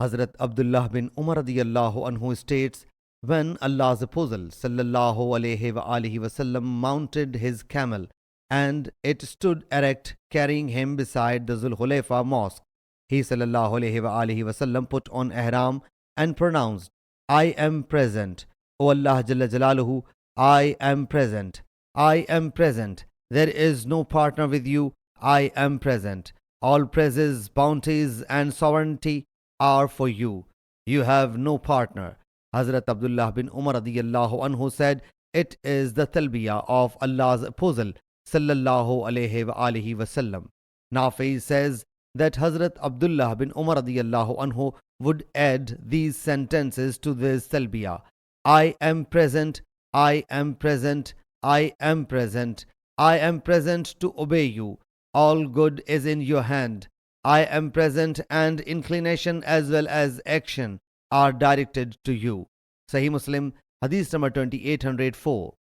Hazrat Abdullah bin Umar radiyallahu anhu states, when Allah's Apostle sallallahu alaihi wasallam mounted his camel and it stood erect carrying him beside the Zulhulayfa mosque, he sallallahu alaihi wasallam put on ihram and pronounced, I am present. O Allah Jalla Jalaluhu, I am present. I am present. There is no partner with you. I am present. All praises, bounties and sovereignty are for you. You have no partner. Hazrat Abdullah bin Umar radiyallahu anhu said, it is the talbiyah of Allah's Apostle sallallahu alaihi wasallam. Nafi says that Hazrat Abdullah bin Umar radiyallahu anhu would add these sentences to this talbiyah. I am present, I am present, I am present, I am present to obey you. All good is in your hand. I am present and inclination as well as action are directed to you. Sahih Muslim Hadith number 2804.